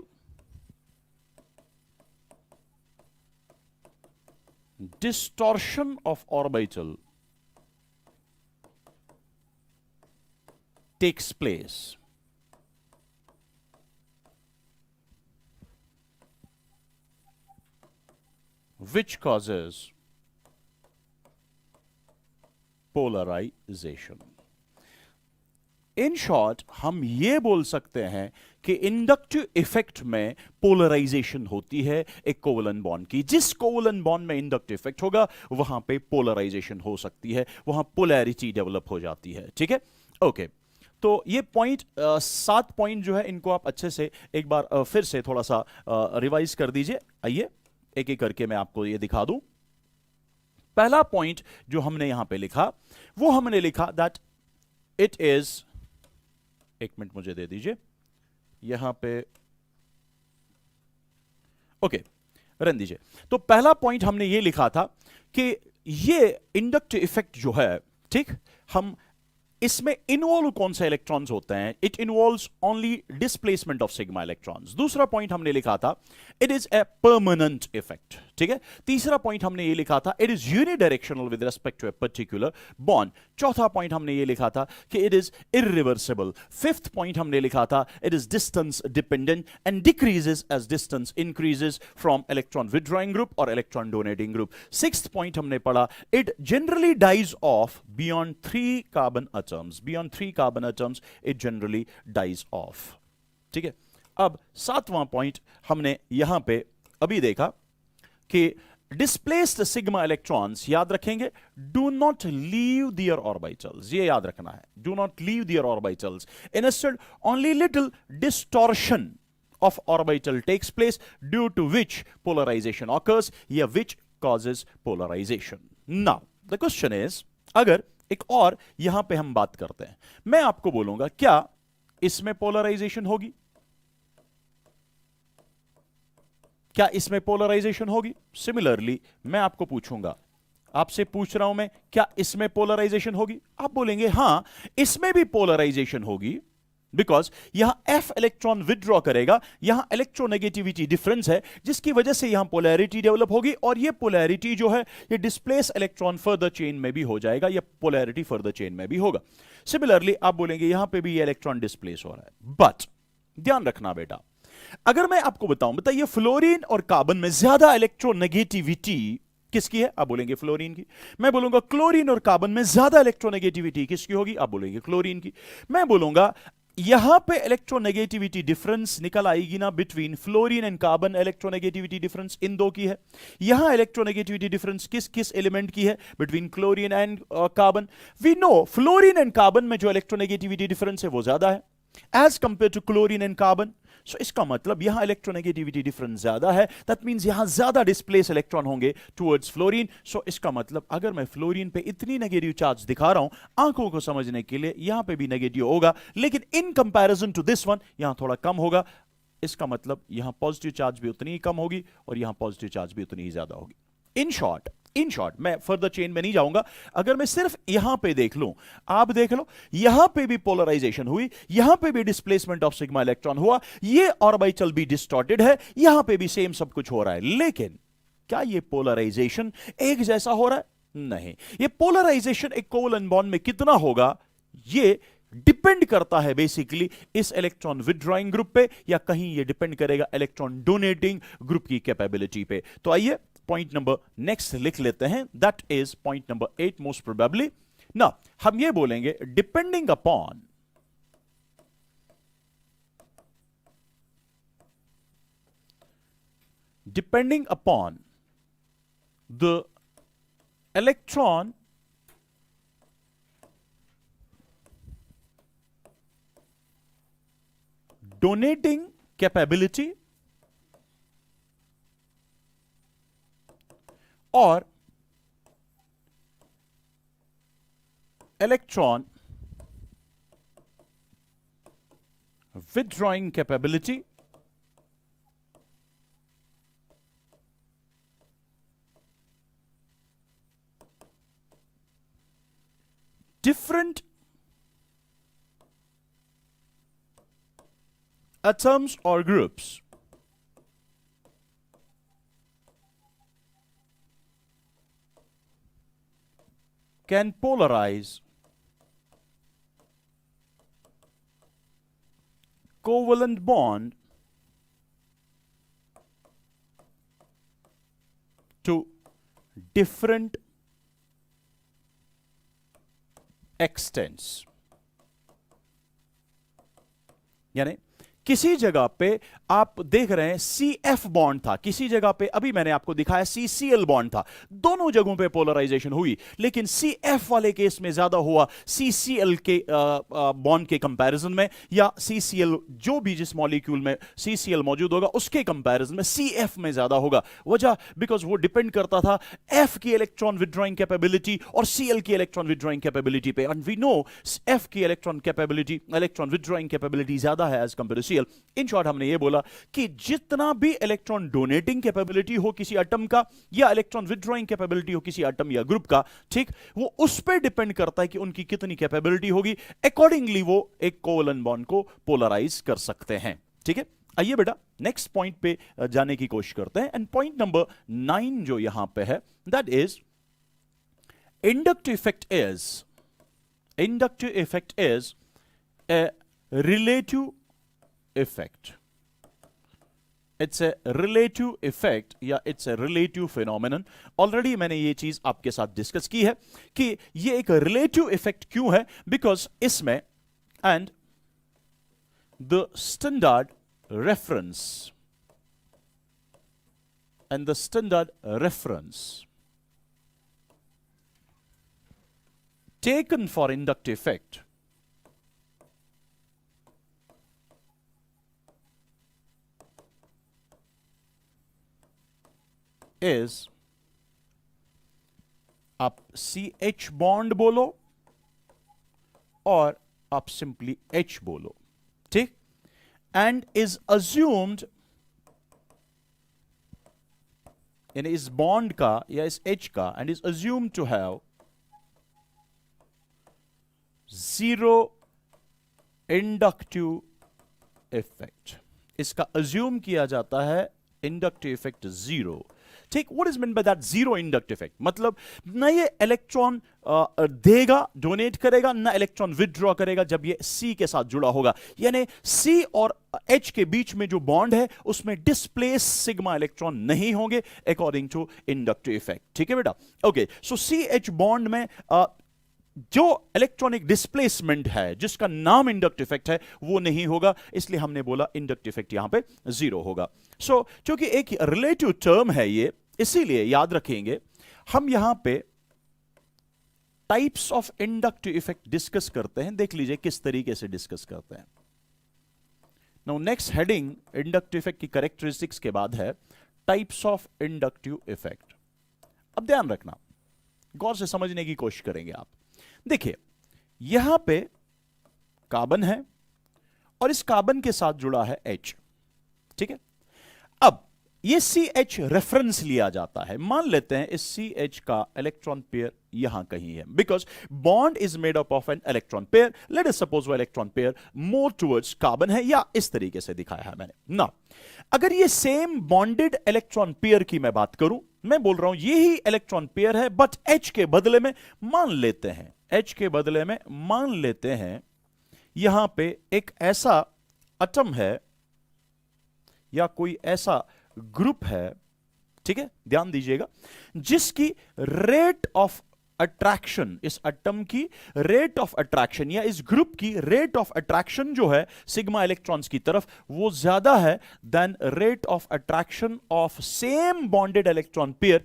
Speaker 1: distortion of orbital takes place. which causes polarization. In short हम ये बोल सकते हैं कि इंडक्टिव इफेक्ट में पोलराइजेशन होती है एक कोवलेंट बॉन्ड की. जिस कोवलेंट बॉन्ड में इंडक्टिव इफेक्ट होगा वहां पे पोलराइजेशन हो सकती है, वहां पोलैरिटी डेवलप हो जाती है. ठीक है, ओके. तो ये पॉइंट 7 पॉइंट जो है इनको आप अच्छे से एक बार फिर से थोड़ा सा रिवाइज कर दीजिए. आइए एक एक करके मैं आपको ये दिखा दूं. पहला पॉइंट जो हमने यहां पे लिखा वो हमने लिखा दैट इट इज, एक मिनट मुझे दे दीजिए यहां पे, ओके रहने दीजिए. तो पहला पॉइंट हमने ये लिखा था कि ये इंडक्टिव इफेक्ट जो है, ठीक, हम इसमें इन्वॉल्व कौन से इलेक्ट्रॉन्स होते हैं? It involves only displacement of sigma electrons. दूसरा पॉइंट हमने लिखा था it is a permanent effect. ठीक है. तीसरा पॉइंट हमने ये लिखा था it is unidirectional with respect to a particular bond. चौथा पॉइंट हमने ये लिखा था कि it is irreversible. Fifth point हमने लिखा था it is distance dependent and decreases as distance increases from electron withdrawing group और electron donating group. Sixth point हमने पढ़ा it generally dies off beyond 3 carbon atoms. Beyond 3 carbon atoms, it generally dies off. ठीक है. अब 7वां point हमने यहां पे अभी देखा कि displaced sigma electrons, याद रखेंगे, do not leave their orbitals. ये याद रखना है. Do not leave their orbitals. Instead, only little distortion of orbital takes place due to which polarization occurs. Yeah, which causes polarization. Now, the question is, अगर एक और यहां पे हम बात करते हैं, मैं आपको बोलूंगा क्या इसमें पोलराइजेशन होगी? क्या इसमें पोलराइजेशन होगी? सिमिलरली मैं आपको पूछूंगा, आपसे पूछ रहा हूं मैं, क्या इसमें पोलराइजेशन होगी? आप बोलेंगे हां इसमें भी पोलराइजेशन होगी, बिकॉज यहां F इलेक्ट्रॉन विथड्रॉ करेगा, यहां इलेक्ट्रोनेगेटिविटी डिफरेंस है जिसकी वजह से यहां पोलैरिटी डेवलप होगी और ये पोलैरिटी जो है ये डिस्प्लेस इलेक्ट्रॉन फर्दर चेन में भी हो जाएगा, या पोलैरिटी फर्दर चेन में भी होगा. सिमिलरली आप बोलेंगे यहां पे भी ये इलेक्ट्रॉन डिस्प्लेस हो रहा है. बट ध्यान रखना बेटा, अगर मैं आपको बताइए फ्लोरीन और कार्बन में ज्यादा इलेक्ट्रोनेगेटिविटी किसकी है? आप बोलेंगे फ्लोरीन की. मैं बोलूंगा क्लोरीन और कार्बन में ज्यादा इलेक्ट्रोनेगेटिविटी किसकी होगी? आप बोलेंगे क्लोरीन की. मैं बोलूंगा यहां पे इलेक्ट्रोनेगेटिविटी डिफरेंस निकल आएगी ना between fluorine and carbon. Electronegativity difference in दो की है. यहां इलेक्ट्रोनेगेटिविटी डिफरेंस किस किस एलिमेंट की है? Between chlorine and carbon. We know fluorine and carbon में जो इलेक्ट्रोनेगेटिविटी डिफरेंस है वो ज्यादा है as compare to chlorine and carbon. So इसका मतलब यहां इलेक्ट्रोनेगेटिविटी डिफरेंस ज्यादा है. दैट मींस यहां ज्यादा डिस्प्लेस इलेक्ट्रॉन होंगे टुवर्ड्स फ्लोरीन. सो इसका मतलब अगर मैं फ्लोरीन पे इतनी नेगेटिव चार्ज दिखा रहा हूं आंखों को समझने के लिए, यहां पे भी नेगेटिव होगा, लेकिन in comparison to this one यहां थोड़ा कम होगा. इसका मतलब यहां पॉजिटिव चार्ज भी उतनी ही कम होगी और यहां पॉजिटिव चार्ज भी उतनी ही ज्यादा होगी. इन शॉर्ट मैं फर्दर चेन में नहीं जाऊंगा. अगर मैं सिर्फ यहां पे देख लूं, आप देख लो यहां पे भी पोलराइजेशन हुई, यहां पे भी डिस्प्लेसमेंट ऑफ सिग्मा इलेक्ट्रॉन हुआ, ये ऑर्बिटल भी डिस्टॉर्टेड है, यहां पे भी सेम सब कुछ हो रहा है. लेकिन क्या ये पोलराइजेशन एक जैसा हो रहा है? नहीं. ये पोलराइजेशन एक कोवलेंट बॉन्ड में कितना होगा ये डिपेंड करता है बेसिकली इस इलेक्ट्रॉन विथड्रॉइंग ग्रुप पे, या कहीं ये डिपेंड करेगा इलेक्ट्रॉन डोनेटिंग ग्रुप की कैपेबिलिटी पे. तो आइए पॉइंट नंबर नेक्स्ट लिख लेते हैं. That is point number 8 most probably. ना हम ये बोलेंगे depending upon the electron donating capability or electron withdrawing capability, different atoms or groups can polarize covalent bond to different extents, यानी किसी जगह पे आप देख रहे हैं CF बॉन्ड था, किसी जगह पे अभी मैंने आपको दिखाया CCl बॉन्ड था, दोनों जगहों पे पोलराइजेशन हुई, लेकिन CF वाले केस में ज्यादा हुआ CCl के बॉन्ड के कंपैरिजन में, या CCl जो भी जिस मॉलिक्यूल में CCl मौजूद होगा उसके कंपैरिजन में CF में ज्यादा होगा। वजह बिकॉज वो डिपेंड करता था F की इलेक्ट्रॉन विड्रॉइंग कैपेबिलिटी और Cl की इलेक्ट्रॉन विड्रॉइंग कैपेबिलिटी पे, एंड वी नो F की electron capability, electron withdrawing capability ज्यादा है as compare to Cl। In short हमने ये बोला कि जितना भी इलेक्ट्रॉन डोनेटिंग कैपेबिलिटी हो किसी एटम का, या इलेक्ट्रॉन विड्रॉइंग कैपेबिलिटी हो किसी एटम या ग्रुप का, ठीक, वो उस पर डिपेंड करता है कि उनकी कितनी कैपेबिलिटी होगी, अकॉर्डिंगली वो एक कोवलेंट बॉन्ड को पोलराइज कर सकते हैं। ठीक है, आइए बेटा नेक्स्ट पॉइंट पे जाने की कोशिश करते हैं, एंड पॉइंट नंबर 9 जो यहां पे है, that is inductive effect is a relative effect. It's a relative effect या it's a relative phenomenon. Already मैंने ये चीज आपके साथ डिस्कस की है कि ये एक relative effect क्यों है, because इसमें and the standard reference taken for inductive effect is, आप CH बॉन्ड बोलो और आप सिंपली H बोलो, ठीक, एंड इज अज्यूम्ड, यानी इस बॉन्ड का या इस H का, and is assumed to have zero inductive effect. इसका अज्यूम किया जाता है इंडक्टिव इफेक्ट जीरो। ठीक, what is mean by that zero inductive effect? मतलब ना ये इलेक्ट्रॉन देगा, डोनेट करेगा, ना इलेक्ट्रॉन विथड्रॉ करेगा जब ये C के साथ जुड़ा होगा, यानी C और H के बीच में जो बॉन्ड है उसमें डिस्प्लेस सिग्मा इलेक्ट्रॉन नहीं होंगे अकॉर्डिंग टू इंडक्टिव इफेक्ट। ठीक है बेटा, ओके, सो CH बॉन्ड में जो इलेक्ट्रॉनिक डिस्प्लेसमेंट है जिसका नाम इंडक्टिव इफेक्ट है वो नहीं होगा, इसलिए हमने बोला इंडक्टिव इफेक्ट यहां पे जीरो होगा। सो क्योंकि एक रिलेटिव टर्म है ये, इसीलिए याद रखेंगे हम यहां पे types of inductive effect discuss करते हैं। देख लीजिए किस तरीके से डिस्कस करते हैं। Now next heading inductive effect की कैरेक्टरिस्टिक्स के बाद है टाइप्स ऑफ इंडक्टिव इफेक्ट। अब ध्यान रखना, गौर से समझने की कोशिश करेंगे आप। देखिए यहां पे कार्बन है और इस कार्बन के साथ जुड़ा है H, ठीक है। अब ये CH रेफरेंस लिया जाता है, मान लेते हैं इस CH का इलेक्ट्रॉन पेयर यहां कहीं है, because bond is made up of an electron pair. Let us suppose वो electron pair more towards carbon है, या इस तरीके से दिखाया है मैंने ना। अगर ये सेम बॉन्डेड इलेक्ट्रॉन पेयर की मैं बात करूं, मैं बोल रहा हूं यही इलेक्ट्रॉन पेयर है, बट H के बदले में मान लेते हैं, H के बदले में मान लेते हैं यहां पे एक ऐसा एटम है या कोई ऐसा ग्रुप है, ठीक है, ध्यान दीजिएगा, जिसकी रेट ऑफ अट्रैक्शन, इस एटम की रेट ऑफ अट्रैक्शन या इस ग्रुप की रेट ऑफ अट्रैक्शन जो है सिग्मा इलेक्ट्रॉन्स की तरफ, वो ज्यादा है then rate of attraction of same bonded electron pair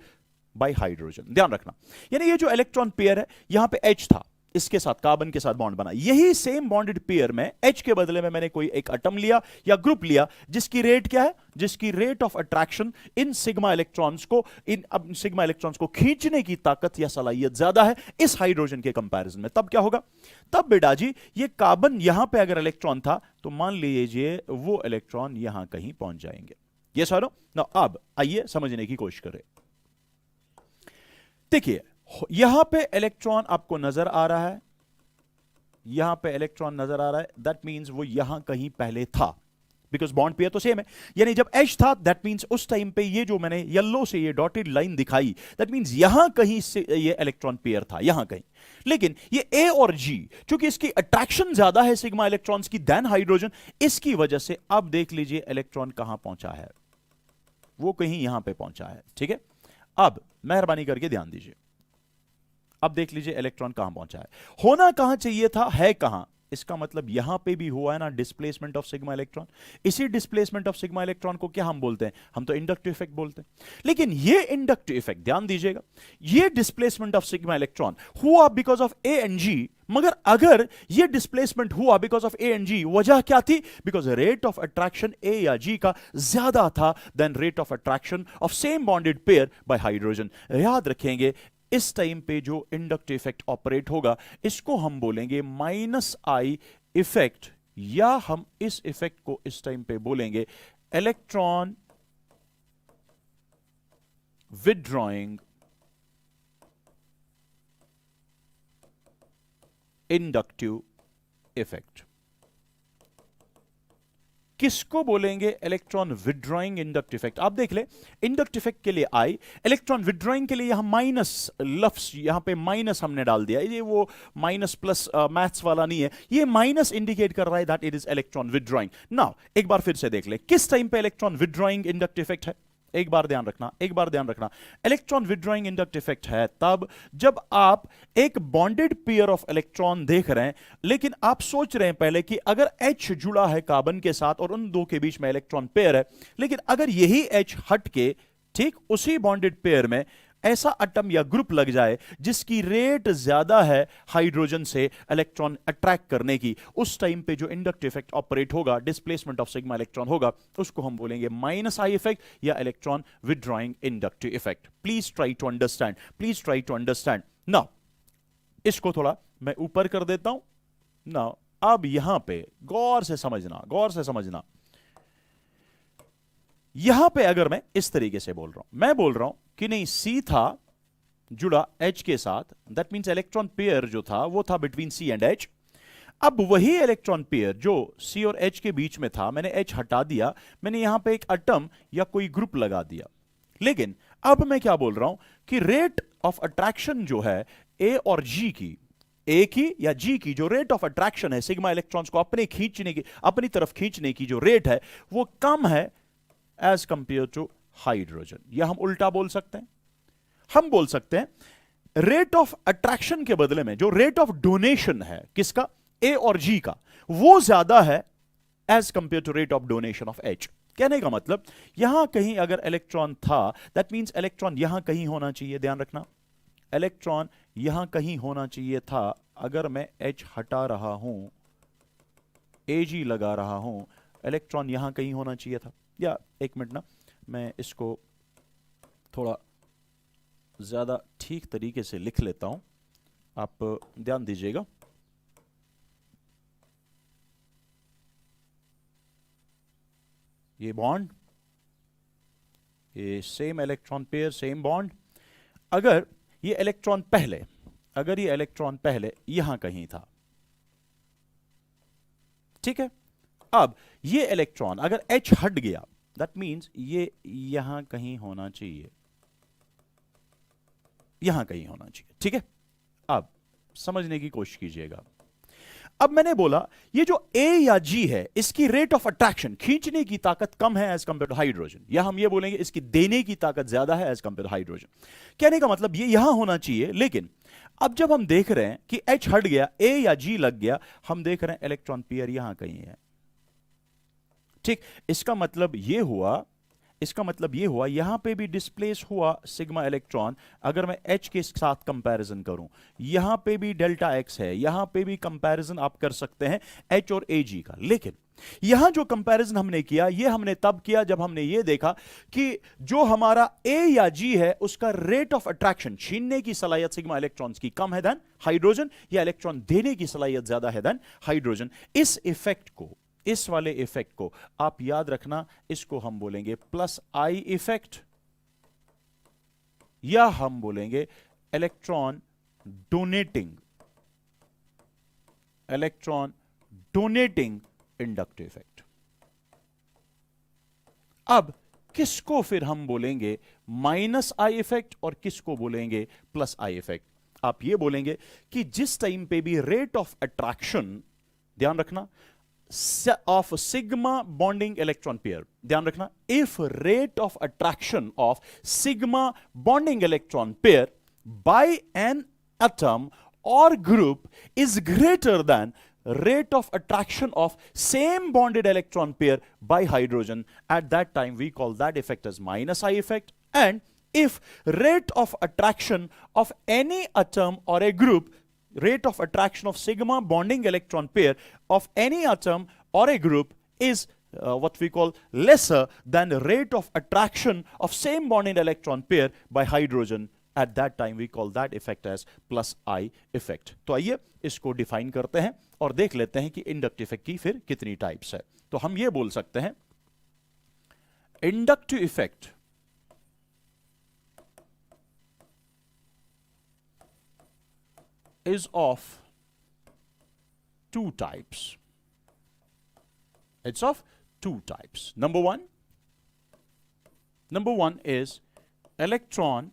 Speaker 1: by hydrogen. ध्यान रखना, यानी ये जो इलेक्ट्रॉन पेयर है यहां पे H था, इसके साथ कार्बन के साथ बॉन्ड बना, यही सेम बॉन्डेड पेयर में H के बदले में मैंने कोई एक एटम लिया या ग्रुप लिया जिसकी रेट क्या है, जिसकी rate of attraction in sigma electrons को, इन अब सिग्मा इलेक्ट्रॉन्स को खींचने की ताकत या सलाहियत ज्यादा है इस हाइड्रोजन के कंपैरिजन में। तब क्या होगा, तब बेटा जी ये कार्बन यहां पे अगर इलेक्ट्रॉन था तो मान लीजिए वो इलेक्ट्रॉन यहां कहीं पहुंच जाएंगे। ये सारो ना, अब आइए समझने की कोशिश करें। देखिए यहां पे इलेक्ट्रॉन आपको नजर आ रहा है, यहां पे इलेक्ट्रॉन नजर आ रहा है, दैट मींस वो यहां कहीं पहले था, बिकॉज बॉन्ड पेयर तो सेम है। यानी जब H था दैट मींस उस टाइम पे ये जो मैंने येलो से ये डॉटेड लाइन दिखाई, दैट मींस यहां कहीं से ये इलेक्ट्रॉन पेयर था, यहां कहीं। लेकिन ये A और G क्योंकि इसकी अट्रैक्शन ज्यादा है सिग्मा इलेक्ट्रॉन्स की देन हाइड्रोजन, इसकी वजह से अब देख लीजिए इलेक्ट्रॉन कहां पहुंचा है, वो कहीं यहां पे पहुंचा है, ठीक है। अब मेहरबानी करके ध्यान दीजिए, अब देख लीजिए इलेक्ट्रॉन कहां पहुंचा है, होना कहां चाहिए था, है कहां। इसका मतलब यहां पे भी हुआ है ना डिस्प्लेसमेंट ऑफ सिग्मा इलेक्ट्रॉन। इसी डिस्प्लेसमेंट ऑफ सिग्मा इलेक्ट्रॉन को क्या हम बोलते हैं, हम तो इंडक्टिव इफेक्ट बोलते हैं। लेकिन ये इंडक्टिव इफेक्ट ध्यान दीजिएगा, ये डिस्प्लेसमेंट ऑफ सिग्मा इलेक्ट्रॉन हुआ because of A and G. मगर अगर ये डिस्प्लेसमेंट हुआ because of A and G, वजह क्या थी, because rate of attraction A या जी का ज्यादा था then rate of attraction of same bonded pair by hydrogen. याद रखेंगे इस टाइम पे जो इंडक्टिव इफेक्ट ऑपरेट होगा इसको हम बोलेंगे माइनस आई इफेक्ट, या हम इस इफेक्ट को इस टाइम पे बोलेंगे इलेक्ट्रॉन विथड्रॉइंग इंडक्टिव इफेक्ट। किसको बोलेंगे, इलेक्ट्रॉन विथड्रॉइंग इंडक्टिव इफेक्ट। आप देख ले, इंडक्टिव इफेक्ट के लिए आई, इलेक्ट्रॉन विथड्रॉइंग के लिए यहां माइनस लफ्ज, यहां पे माइनस हमने डाल दिया। ये वो माइनस प्लस मैथ्स वाला नहीं है, ये माइनस इंडिकेट कर रहा है that it is electron withdrawing. Now एक बार फिर से देख ले किस टाइम पे इलेक्ट्रॉन विथड्रॉइंग इंडक्टिव इफेक्ट है। एक बार ध्यान रखना, एक बार ध्यान रखना, इलेक्ट्रॉन विथड्रॉइंग इंडक्टिव इफेक्ट है तब जब आप एक बॉन्डेड पेयर ऑफ इलेक्ट्रॉन देख रहे हैं, लेकिन आप सोच रहे हैं पहले कि अगर H जुड़ा है कार्बन के साथ और उन दो के बीच में इलेक्ट्रॉन पेयर है, लेकिन अगर यही H हट के ठीक उसी बॉन्डेड पेयर में ऐसा एटम या ग्रुप लग जाए जिसकी रेट ज्यादा है हाइड्रोजन से इलेक्ट्रॉन अट्रैक्ट करने की, उस टाइम पे जो इंडक्टिव इफेक्ट ऑपरेट होगा, डिस्प्लेसमेंट ऑफ सिग्मा इलेक्ट्रॉन होगा, उसको हम बोलेंगे माइनस आई इफेक्ट या electron withdrawing inductive effect. Please try to understand, please try to understand. Now इसको थोड़ा मैं ऊपर कर देता हूं। नाउ अब यहां पे गौर से समझना, गौर से समझना। यहां पे अगर मैं इस तरीके से बोल रहा हूं, मैं बोल रहा हूं कि नहीं सी था जुड़ा H के साथ, दैट मींस इलेक्ट्रॉन पेयर जो था वो था बिटवीन C एंड H। अब वही इलेक्ट्रॉन पेयर जो C और H के बीच में था, मैंने H हटा दिया, मैंने यहां पे एक एटम या कोई ग्रुप लगा दिया। लेकिन अब मैं क्या बोल रहा हूं कि रेट ऑफ अट्रैक्शन जो है A और G की, A की या G की जो रेट ऑफ अट्रैक्शन है, सिग्मा इलेक्ट्रॉन्स को अपने खींचने की, अपनी तरफ खींचने की जो रेट है वो कम है एज कंपेयर टू हाइड्रोजन। या हम उल्टा बोल सकते हैं, हम बोल सकते हैं रेट ऑफ अट्रैक्शन के बदले में जो रेट ऑफ डोनेशन है किसका, ए और जी का, वो ज्यादा है as compare to rate of donation of H. कहने का मतलब यहां कहीं अगर इलेक्ट्रॉन था, दैट मींस इलेक्ट्रॉन यहां कहीं होना चाहिए, ध्यान रखना, इलेक्ट्रॉन यहां कहीं होना चाहिए था। अगर मैं एच हटा रहा हूं, ए जी लगा रहा हूं, इलेक्ट्रॉन यहां कहीं होना चाहिए था। या एक मिनट ना, मैं इसको थोड़ा ज्यादा ठीक तरीके से लिख लेता हूं, आप ध्यान दीजिएगा। ये बॉन्ड, ये same electron pair, same bond. अगर ये इलेक्ट्रॉन पहले, अगर ये इलेक्ट्रॉन पहले यहां कहीं था, ठीक है, अब ये इलेक्ट्रॉन अगर H हट गया, दैट मींस ये यहां कहीं होना चाहिए, यहां कहीं होना चाहिए, ठीक है। अब समझने की कोशिश कीजिएगा। अब मैंने बोला ये जो A या G है इसकी रेट ऑफ अट्रैक्शन, खींचने की ताकत कम है एज कंपेयर टू हाइड्रोजन, या हम ये बोलेंगे इसकी देने की ताकत ज्यादा है एज कंपेयर टू हाइड्रोजन। कहने का मतलब ये यहां होना चाहिए, लेकिन अब जब हम देख रहे हैं कि H हट गया, A या G लग गया, हम देख रहे हैं इलेक्ट्रॉन पेयर यहां कहीं है, ठीक। इसका मतलब ये हुआ, इसका मतलब ये हुआ यहां पे भी डिस्प्लेस हुआ सिग्मा इलेक्ट्रॉन। अगर मैं H के साथ कंपैरिजन करूं, यहां पे भी डेल्टा X है, यहां पे भी कंपैरिजन आप कर सकते हैं H और Ag का। लेकिन यहां जो कंपैरिजन हमने किया, ये हमने तब किया जब हमने ये देखा कि जो हमारा A या G है उसका रेट ऑफ अट्रैक्शन, छीनने की सलाहियत सिग्मा इलेक्ट्रॉन्स की कम है देन हाइड्रोजन, या इलेक्ट्रॉन देने की सलाहियत ज्यादा है देन हाइड्रोजन। इस इफेक्ट को, इस वाले इफेक्ट को आप याद रखना, इसको हम बोलेंगे प्लस आई इफेक्ट, या हम बोलेंगे electron donating, electron donating inductive effect. अब किसको फिर हम बोलेंगे माइनस आई इफेक्ट और किसको बोलेंगे प्लस आई इफेक्ट? आप ये बोलेंगे कि जिस टाइम पे भी रेट ऑफ अट्रैक्शन, ध्यान रखना, of sigma bonding electron pair, ध्यान रखना, if rate of attraction of sigma bonding electron pair by an atom or group is greater than rate of attraction of same bonded electron pair by hydrogen, at that time we call that effect as minus I effect. And if rate of attraction of any atom or a group, rate of attraction of sigma bonding electron pair of any atom or a group is what we call lesser than the rate of attraction of same bonded electron pair by hydrogen, at that time we call that effect as plus I effect. तो आइए इसको define करते हैं और देख लेते हैं कि इंडक्टिव इफेक्ट की फिर कितनी टाइप्स है. तो हम ये बोल सकते हैं inductive effect is of two types. It's of two types. Number one is electron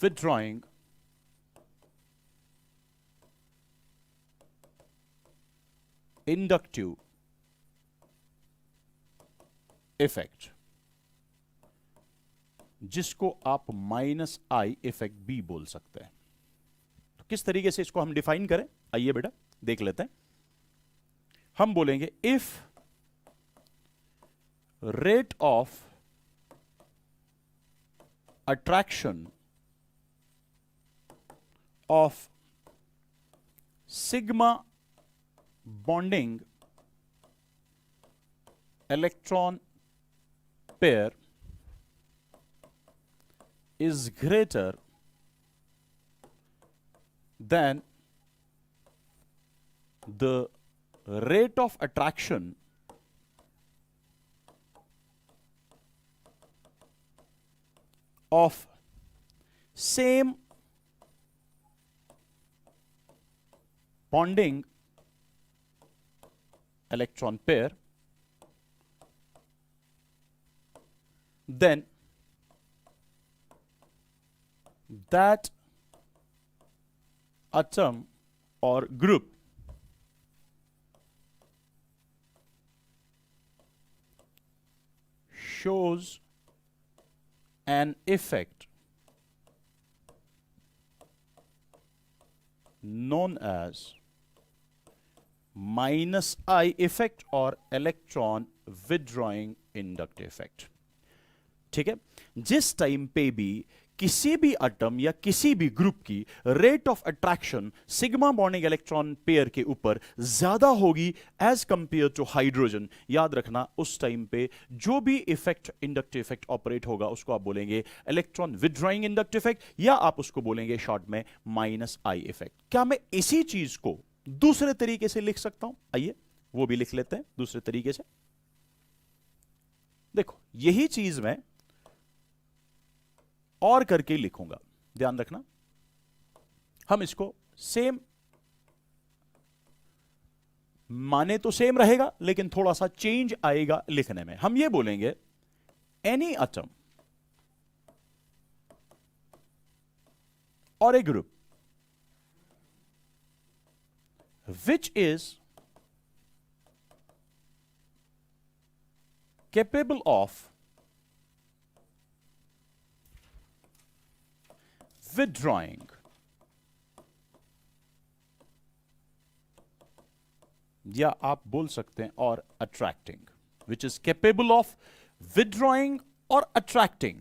Speaker 1: withdrawing inductive effect, जिसको आप माइनस आई इफेक्ट भी बोल सकते हैं. तो किस तरीके से इसको हम डिफाइन करें, आइए बेटा देख लेते हैं. हम बोलेंगे if rate of attraction of sigma bonding electron pair is greater than the rate of attraction of same bonding electron pair, then that atom or group shows an effect known as minus I effect or electron withdrawing inductive effect. ठीक है, जिस time पे भी किसी भी atom या किसी भी ग्रुप की rate of attraction sigma bonding electron pair के ऊपर ज्यादा होगी एज कंपेयर टू हाइड्रोजन, याद रखना उस टाइम पे जो भी इफेक्ट इंडक्टिव इफेक्ट ऑपरेट होगा उसको आप बोलेंगे इलेक्ट्रॉन विथड्रॉइंग इंडक्टिव इफेक्ट, या आप उसको बोलेंगे शॉर्ट में माइनस आई इफेक्ट. क्या मैं इसी चीज को दूसरे तरीके से लिख सकता हूं? आइए वो भी लिख लेते हैं दूसरे तरीके से. देखो यही चीज मैं और करके लिखूंगा, ध्यान रखना. हम इसको सेम माने तो सेम रहेगा लेकिन थोड़ा सा चेंज आएगा लिखने में. हम ये बोलेंगे any atom or a group which is capable of withdrawing या आप बोल सकते हैं और attracting, which is capable of withdrawing or attracting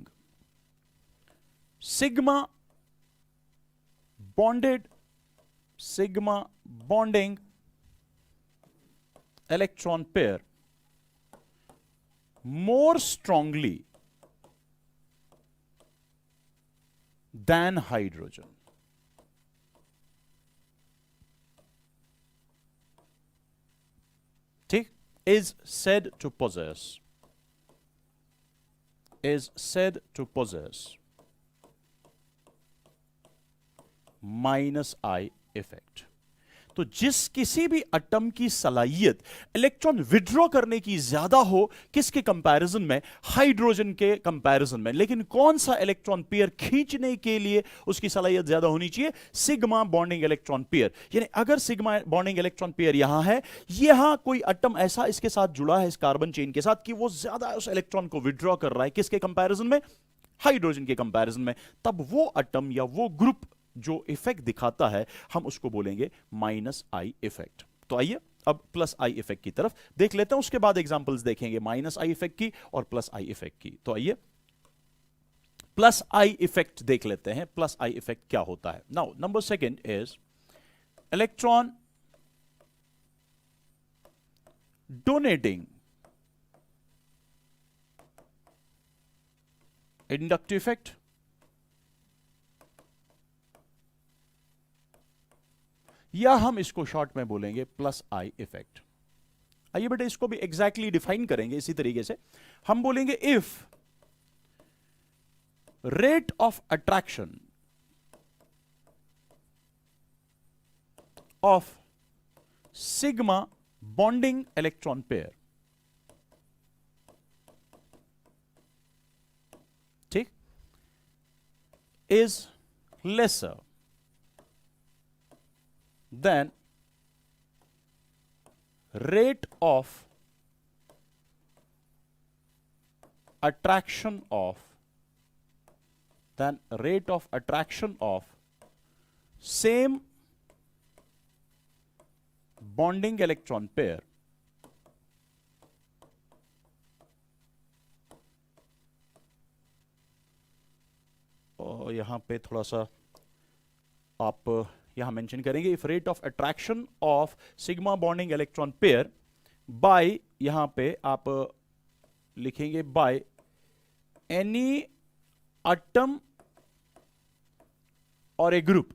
Speaker 1: sigma bonding electron pair more strongly than hydrogen. ठीक, is said to possess minus I effect. तो तो जिस किसी भी एटम की सलाहियत इलेक्ट्रॉन विड्रॉ करने की ज्यादा हो किसके कंपैरिजन में, हाइड्रोजन के कंपैरिजन में, लेकिन कौन सा इलेक्ट्रॉन पेयर खींचने के लिए उसकी सलाहियत ज्यादा होनी चाहिए, सिग्मा बॉन्डिंग इलेक्ट्रॉन पेयर। यानी अगर सिग्मा बॉन्डिंग इलेक्ट्रॉन पेयर यहां है, यहां कोई एटम ऐसा इसके साथ जुड़ा है इस कार्बन चेन के साथ कि वो ज्यादा उस इलेक्ट्रॉन को विड्रॉ कर रहा है किसके कंपैरिजन में, हाइड्रोजन के कंपैरिजन में, तब वो एटम या वो ग्रुप जो इफेक्ट दिखाता है हम उसको बोलेंगे माइनस आई इफेक्ट। तो आइए अब प्लस आई इफेक्ट की तरफ देख लेते हैं, उसके बाद एग्जांपल्स देखेंगे माइनस आई इफेक्ट की और प्लस आई इफेक्ट की। तो आइए प्लस आई इफेक्ट देख लेते हैं, प्लस आई इफेक्ट क्या होता है। Now number second is electron donating inductive effect, या हम इसको शॉर्ट में बोलेंगे प्लस आई इफेक्ट। आइए बेटा इसको भी एग्जैक्टली डिफाइन करेंगे इसी तरीके से, हम बोलेंगे if rate of attraction of sigma bonding electron pair, ठीक, is lesser then rate of attraction of same bonding electron pair और यहां पे थोड़ा सा आप यहां मेंशन करेंगे if rate of attraction of sigma bonding electron pair bye, यहां पे आप लिखेंगे bye any atom or a group,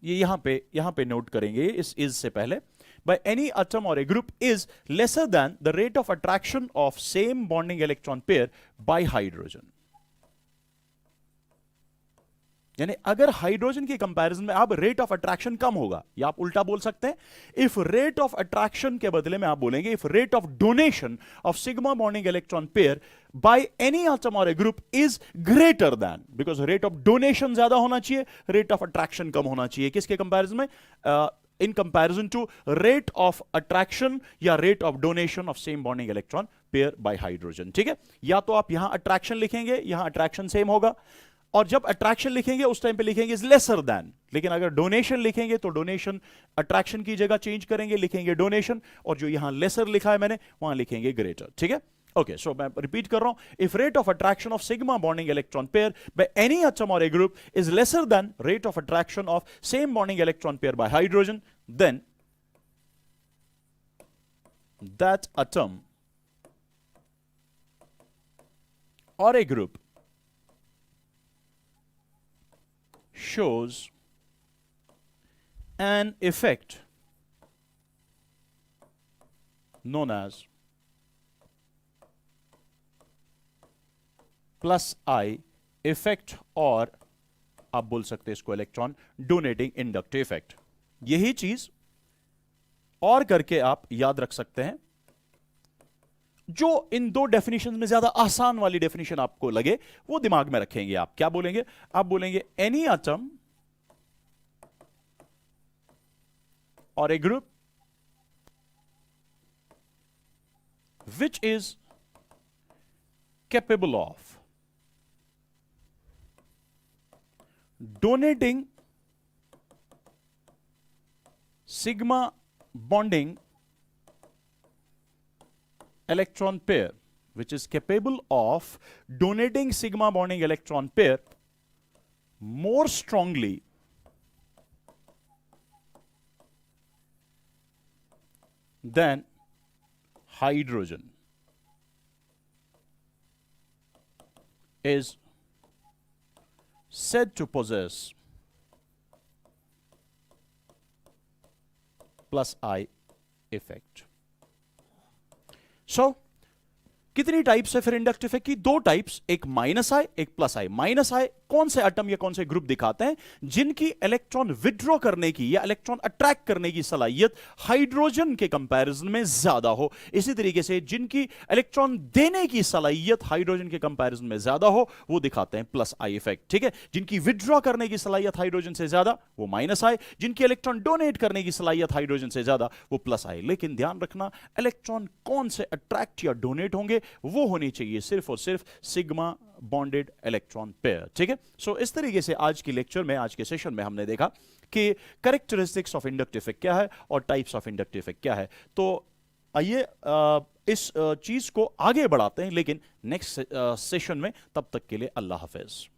Speaker 1: ये यहां पे नोट करेंगे इस इज से पहले, bye any atom or a group is lesser than the rate of attraction of same bonding electron pair by hydrogen. यानी अगर हाइड्रोजन के कंपैरिजन में आप रेट ऑफ अट्रैक्शन कम होगा, या आप उल्टा बोल सकते हैं, इफ रेट ऑफ अट्रैक्शन के बदले में आप बोलेंगे if rate of donation of sigma bonding electron pair by any atom or a group is greater than, because rate of donation ज्यादा होना चाहिए, रेट ऑफ अट्रैक्शन कम होना चाहिए किसके कंपैरिजन में, in comparison to rate of attraction या rate of donation of same bonding electron pair by hydrogen. ठीक है, या तो आप यहां अट्रैक्शन लिखेंगे, यहां अट्रैक्शन सेम होगा, और जब अट्रैक्शन लिखेंगे उस टाइम पे लिखेंगे इज लेसर देन, लेकिन अगर डोनेशन लिखेंगे तो डोनेशन अट्रैक्शन की जगह चेंज करेंगे, लिखेंगे डोनेशन, और जो यहां लेसर लिखा है मैंने वहां लिखेंगे ग्रेटर। ठीक है, ओके, सो मैं रिपीट कर रहा हूं, if rate of attraction of sigma bonding electron pair by any atom or a group is lesser than rate of attraction of same bonding electron pair by hydrogen, then that atom or a group shows an effect known as plus I effect, और आप बोल सकते हैं इसको electron donating inductive effect. यही चीज और करके आप याद रख सकते हैं, जो इन दो डेफिनेशन में ज्यादा आसान वाली डेफिनेशन आपको लगे वो दिमाग में रखेंगे। आप क्या बोलेंगे, आप बोलेंगे any atom or a group which is capable of donating sigma bonding electron pair, which is capable of donating sigma bonding electron pair more strongly than hydrogen, is said to possess plus I effect. कितनी types है फिर inductive effect की? दो types, एक minus आई एक plus आई। Minus आई कौन से atom या कौन से ग्रुप दिखाते हैं जिनकी इलेक्ट्रॉन विड्रॉ करने की या इलेक्ट्रॉन अट्रैक्ट करने की सलाहियत हाइड्रोजन के कंपैरिजन में ज्यादा हो। इसी तरीके से जिनकी इलेक्ट्रॉन देने की सलाहियत हाइड्रोजन के कंपैरिजन में ज्यादा हो वो दिखाते हैं प्लस आई इफेक्ट, ठीक है। जिनकी विड्रॉ करने की सलाहियत हाइड्रोजन से ज्यादा वो माइनस आई, जिनकी इलेक्ट्रॉन डोनेट करने की सलाहियत हाइड्रोजन से ज्यादा वो प्लस आई। लेकिन ध्यान रखना इलेक्ट्रॉन कौन से अट्रैक्ट या डोनेट होंगे वो होनी चाहिए सिर्फ और सिर्फ सिग्मा बॉन्डेड इलेक्ट्रॉन पेयर, ठीक है। सो इस तरीके से आज के लेक्चर में, आज के सेशन में हमने देखा कि कैरेक्टरिस्टिक्स ऑफ इंडक्टिव इफेक्ट क्या है और टाइप्स ऑफ इंडक्टिव इफेक्ट क्या है। तो आइए इस चीज को आगे बढ़ाते हैं लेकिन नेक्स्ट सेशन में। तब तक के लिए अल्लाह हाफिज।